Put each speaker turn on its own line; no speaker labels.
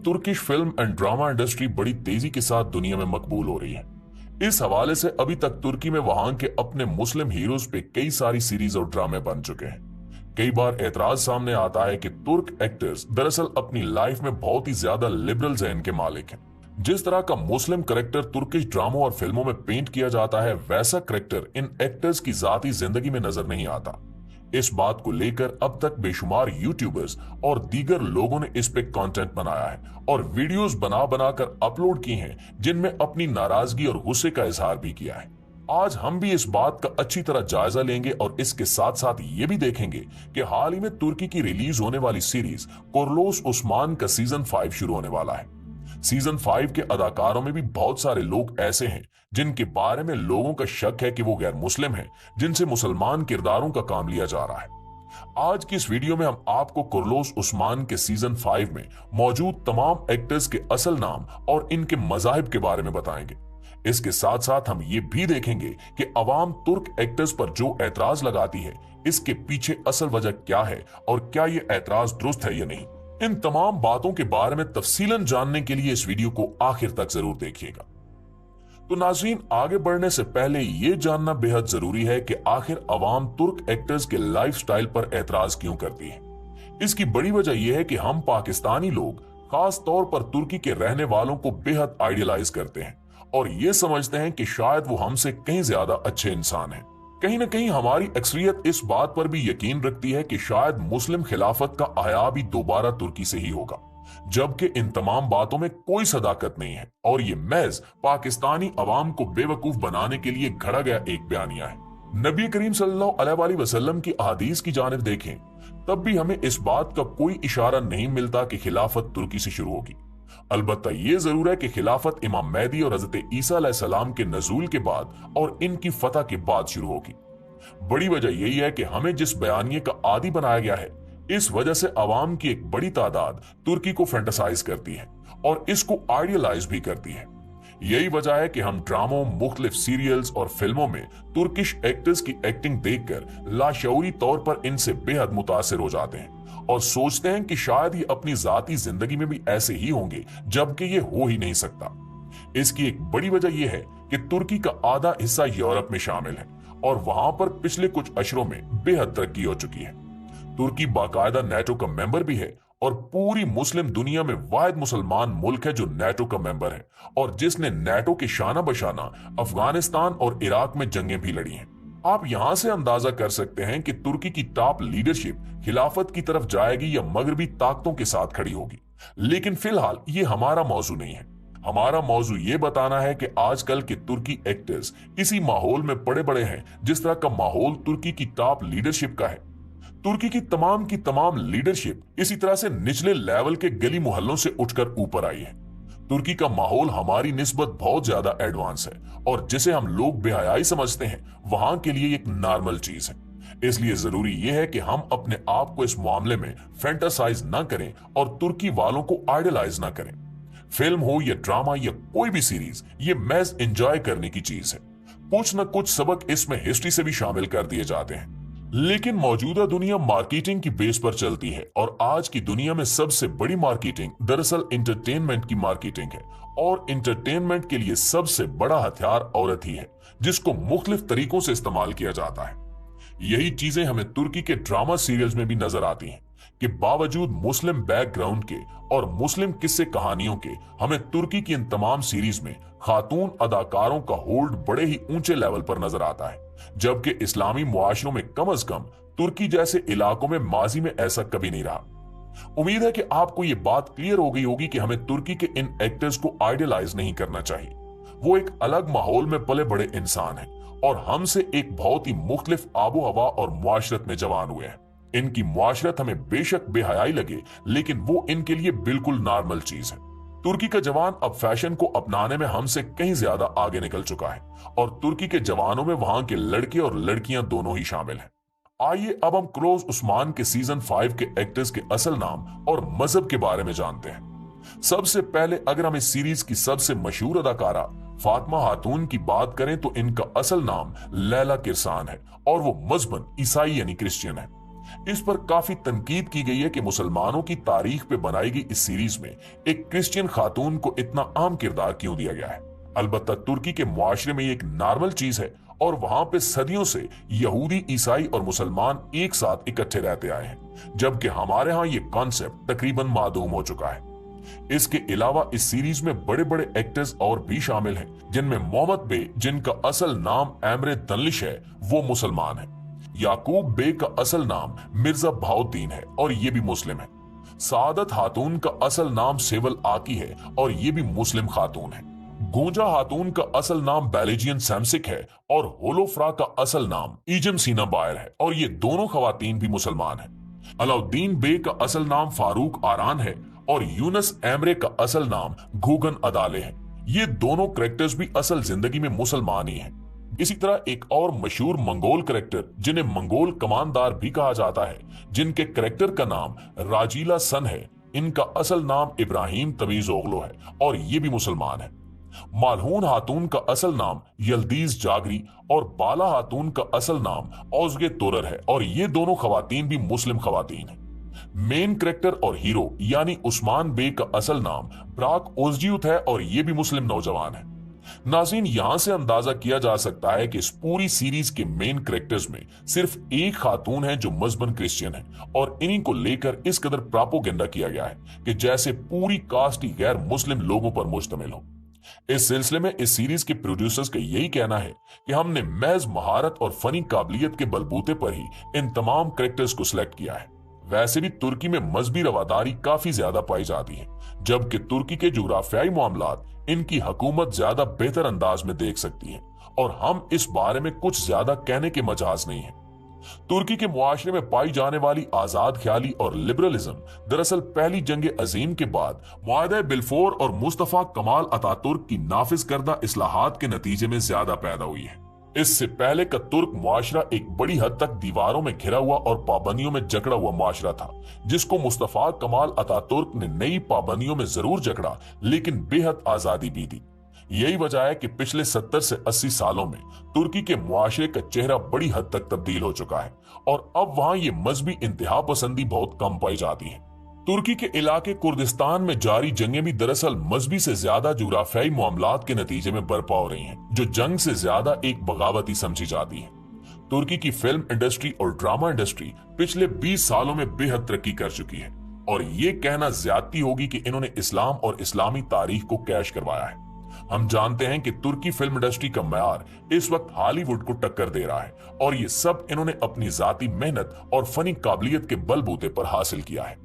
Turkish film and drama industry बड़ी तेजी के साथ दुनिया में मकबूल हो रही है। इस हवाले से अभी तक तुर्की में वहां के अपने मुस्लिम हीरोज पे कई सारी सीरीज और ड्रामे बन चुके हैं। कई बार एतराज सामने आता है कि तुर्क एक्टर्स दरअसल अपनी लाइफ में बहुत ही ज्यादा लिबरल ज़हन के मालिक हैं। जिस तरह का मुस्लिम करेक्टर तुर्किश ड्रामों और फिल्मों में पेंट किया जाता है, वैसा करेक्टर इन एक्टर्स की जाती जिंदगी में नजर नहीं आता। इस बात को लेकर अब तक बेशुमार यूट्यूबर्स और दीगर लोगों ने इस पे कंटेंट बनाया है और वीडियोस बना बनाकर अपलोड की हैं, जिनमें अपनी नाराजगी और गुस्से का इजहार भी किया है। आज हम भी इस बात का अच्छी तरह जायजा लेंगे और इसके साथ साथ ये भी देखेंगे कि हाल ही में तुर्की की रिलीज होने वाली सीरीज कुर्लोस उस्मान का सीजन 5 शुरू होने वाला है। सीजन 5 के अदाकारों में भी बहुत सारे लोग ऐसे हैं जिनके बारे में लोगों का शक है कि वो गैर मुस्लिम हैं, जिनसे मुसलमान किरदारों का काम लिया जा रहा है। आज की इस वीडियो में हम आपको कुर्लोस उस्मान के सीजन 5 में मौजूद तमाम एक्टर्स के असल नाम और इनके मजाहिब के बारे में बताएंगे। इसके साथ साथ हम ये भी देखेंगे कि अवाम तुर्क एक्टर्स पर जो ऐतराज लगाती है, इसके पीछे असल वजह क्या है और क्या ये ऐतराज दुरुस्त है या नहीं। इन तमाम बातों के बारे में तफसीलन जानने के लिए इस वीडियो को आखिर तक जरूर देखिएगा। तो नाज़रीन, आगे बढ़ने से पहले यह जानना बेहद जरूरी है कि आखिर अवाम तुर्क एक्टर्स के लाइफस्टाइल पर ऐतराज क्यों करती है। इसकी बड़ी वजह यह है कि हम पाकिस्तानी लोग खास तौर पर तुर्की के रहने वालों को बेहद आइडियलाइज करते हैं और ये समझते हैं कि शायद वो हमसे कहीं ज्यादा अच्छे इंसान हैं। कहीं ना कहीं हमारी अक्सरियत इस बात पर भी यकीन रखती है कि शायद मुस्लिम खिलाफत का आया भी दोबारा तुर्की से ही होगा, जबकि इन तमाम बातों में कोई सदाकत नहीं है और ये महज पाकिस्तानी अवाम को बेवकूफ बनाने के लिए घड़ा गया एक बयानिया है। नबी करीम सल्लल्लाहु अलैहि वसल्लम की अहादीस की जानिब देखें, तब भी हमें इस बात का कोई इशारा नहीं मिलता कि खिलाफत तुर्की से शुरू होगी। अलबत्ता ये जरूर है कि खिलाफत इमाम मेहदी और हजरत ईसा अलैहिस्सलाम के नजूल के बाद और इनकी फतह के बाद शुरू होगी। बड़ी वजह यही है कि हमें जिस बयानिए का आदी बनाया गया है, इस वजह से अवाम की एक बड़ी तादाद तुर्की को फैंटासाइज करती है और इसको आइडियलाइज भी करती है। यही वजह है कि हम ड्रामों, मुख्तलिफ सीरियल्स और फिल्मों में तुर्किश एक्टर्स की एक्टिंग देखकर लाशऊरी तौर पर इनसे बेहद मुतासिर हो जाते हैं और सोचते हैं कि शायद ये अपनी जाती जिंदगी में भी ऐसे ही होंगे, जबकि ये हो ही नहीं सकता। इसकी एक बड़ी वजह यह है कि तुर्की का आधा हिस्सा यूरोप में शामिल है और वहां पर पिछले कुछ अशरों में बेहद तरक्की हो चुकी है। तुर्की बाकायदा नेटो का मेंबर भी है और पूरी मुस्लिम दुनिया में वाहिद मुसलमान मुल्क है जो नेटो का मेंबर है और जिसने नेटो के शाना बशाना अफगानिस्तान और इराक में जंगें भी लड़ी हैं। आप यहां से अंदाजा कर सकते हैं कि तुर्की की टॉप लीडरशिप खिलाफत की तरफ जाएगी या मगरबी ताकतों के साथ खड़ी होगी। लेकिन फिलहाल ये हमारा मौजू नहीं है। हमारा मौजू ये बताना है कि आजकल के तुर्की एक्टर्स इसी माहौल में पड़े बड़े हैं जिस तरह का माहौल तुर्की की टॉप लीडरशिप का है। तुर्की की तमाम लीडरशिप इसी तरह से निचले लेवल के गली मोहल्लों से उठकर ऊपर आई है। तुर्की का माहौल हमारी निस्बत बहुत ज्यादा एडवांस है और जिसे हम लोग बेहयाई समझते हैं, वहां के लिए एक नॉर्मल चीज है। इसलिए जरूरी यह है कि हम अपने आप को इस मामले में फैंटासाइज ना करें और तुर्की वालों को आइडलाइज ना करें। फिल्म हो या ड्रामा या कोई भी सीरीज, ये महज एंजॉय करने की चीज है। कुछ न कुछ सबक इसमें हिस्ट्री से भी शामिल कर दिए जाते हैं। लेकिन मौजूदा दुनिया मार्केटिंग की बेस पर चलती है और आज की दुनिया में सबसे बड़ी मार्केटिंग दरअसल इंटरटेनमेंट की मार्केटिंग है और इंटरटेनमेंट के लिए सबसे बड़ा हथियार औरत ही है, जिसको मुख्तलिफ तरीकों से इस्तेमाल किया जाता है। यही चीजें हमें तुर्की के ड्रामा सीरियल्स में भी नजर आती हैं कि बावजूद मुस्लिम बैकग्राउंड के और मुस्लिम किस्से कहानियों के, हमें तुर्की की इन तमाम सीरीज में खातून अदाकारों का होल्ड बड़े ही ऊंचे लेवल पर नजर आता है, जबकि इस्लामी मुआशरों में कम अज कम तुर्की जैसे इलाकों में माजी में ऐसा कभी नहीं रहा। उम्मीद है कि आपको ये बात क्लियर हो गई होगी कि हमें तुर्की के इन एक्टर्स को आइडियलाइज नहीं करना चाहिए। वो एक अलग माहौल में पले बड़े इंसान हैं और हमसे एक बहुत ही मुख्तलिफ आबो हवा और मुआशरत में जवान हुए हैं। इनकी मुआशरत हमें बेशक बेहयाई लगे, लेकिन वो इनके लिए बिल्कुल नॉर्मल चीज है। तुर्की का जवान अब फैशन को अपनाने में हमसे कहीं ज्यादा आगे निकल चुका है और तुर्की के जवानों में वहां के लड़के और लड़कियां दोनों ही शामिल हैं। आइए अब हम कुर्लोस उस्मान के सीजन 5 के एक्टर्स के असल नाम और मजहब के बारे में जानते हैं। सबसे पहले अगर हम इस सीरीज की सबसे मशहूर अदाकारा फातिमा खातून की बात करें तो इनका असल नाम लैला किरसान है और वो मजहबन ईसाई यानी क्रिश्चियन है। इस पर काफी तनकीद की गई है कि मुसलमानों की तारीख पे बनाई गई इस सीरीज में एक क्रिश्चियन खातून को इतना आम किरदार क्यों दिया गया है। अलबत्ता तुर्की के मुआशरे में ये एक नॉर्मल चीज है और वहां पे सदियों से यहूदी, ईसाई और मुसलमान एक साथ इकट्ठे रहते आए हैं, जबकि हमारे यहाँ ये कॉन्सेप्ट तकरीबन मादूम हो चुका है। इसके अलावा इस सीरीज में बड़े बड़े एक्टर्स और भी शामिल हैं, जिनमें मोहम्मद बे, जिनका असल नाम एमरे दनलिश है, वो मुसलमान है। याकूब बे का असल नाम मिर्जा भाउद्दीन है और ये भी मुस्लिम है। सादत खातून का असल नाम सेवल आकी है और ये भी मुस्लिम खातून है। गूंजा खातून का असल नाम बैलेजियन सैमसिक है और होलोफ्रा का असल नाम ईजम सीना बायर है और ये दोनों खवातीन भी मुसलमान हैं। अलाउद्दीन बे का असल नाम फारूक आरान है और यूनस एमरे का असल नाम घूगन अदाले है। ये दोनों कैरेक्टर्स भी असल जिंदगी में मुसलमान ही हैं। इसी तरह एक और मशहूर मंगोल कैरेक्टर, जिन्हें मंगोल कमानदार भी कहा जाता है, जिनके कैरेक्टर का नाम राजीला सन है, इनका असल नाम इब्राहिम तमीज ओगलो है और ये भी मुसलमान है। मालहून खातून का असल नाम यल्दीज जागरी और बाला खातून का असल नाम औजगे तोरर है और ये दोनों खवातीन भी मुस्लिम खवातीन हैं। मेन कैरेक्टर और हीरो यानी उस्मान बे का असल नाम ब्राक ओजजियुत है और ये भी मुस्लिम नौजवान है। नाज़रीन, यहां से अंदाजा किया जा सकता है कि इस पूरी सीरीज के मेन कैरेक्टर्स में सिर्फ एक खातून है जो मजहबन क्रिश्चियन है और इन्हीं को लेकर इस कदर प्रोपेगेंडा किया गया है कि जैसे पूरी कास्ट ही गैर मुस्लिम लोगों पर मुश्तमिल हो। इस सिलसिले में इस सीरीज के प्रोड्यूसर्स का यही कहना है कि हमने महज महारत और फनी काबिलियत के बलबूते पर ही इन तमाम कैरेक्टर्स को सिलेक्ट किया है। वैसे भी तुर्की में मजहबी रवादारी काफी ज्यादा पाई जाती है, जबकि तुर्की के जुग्राफियाई मामलात इनकी हुकूमत ज्यादा बेहतर अंदाज में देख सकती है और हम इस बारे में कुछ ज्यादा कहने के मजाज नहीं है। तुर्की के मुआशरे में पाई जाने वाली आजाद ख्याली और लिबरलिज्म दरअसल पहली जंग अजीम के बाद मुआहदा बिल्फोर और मुस्तफा कमाल अतातुर्क की नाफिज करदा इस्लाहात के नतीजे में ज्यादा पैदा हुई है। इससे पहले का तुर्क मुआशरा एक बड़ी हद तक दीवारों में घिरा हुआ और पाबंदियों में जकड़ा हुआ मुआशरा था, जिसको मुस्तफा कमाल अतातुर्क ने नई पाबंदियों में जरूर जकड़ा लेकिन बेहद आजादी भी दी। यही वजह है कि पिछले 70 से 80 सालों में तुर्की के मुआशरे का चेहरा बड़ी हद तक तब्दील हो चुका है और अब वहां ये मजहबी इंतहा पसंदी बहुत कम पाई जाती है। तुर्की के इलाके कुर्दिस्तान में जारी जंगें भी दरअसल मजहबी से ज्यादा जुग्राफियाई मामलात के नतीजे में बर्पा हो रही हैं, जो जंग से ज्यादा एक बगावत ही समझी जाती है। तुर्की की फिल्म इंडस्ट्री और ड्रामा इंडस्ट्री पिछले 20 सालों में बेहद तरक्की कर चुकी है और ये कहना ज्यादती होगी कि इन्होंने इस्लाम और इस्लामी तारीख को कैश करवाया है। हम जानते हैं कि तुर्की फिल्म इंडस्ट्री का मयार इस वक्त हॉलीवुड को टक्कर दे रहा है और ये सब इन्होंने अपनी जाती मेहनत और फनी काबिलियत के बलबूते पर हासिल किया है।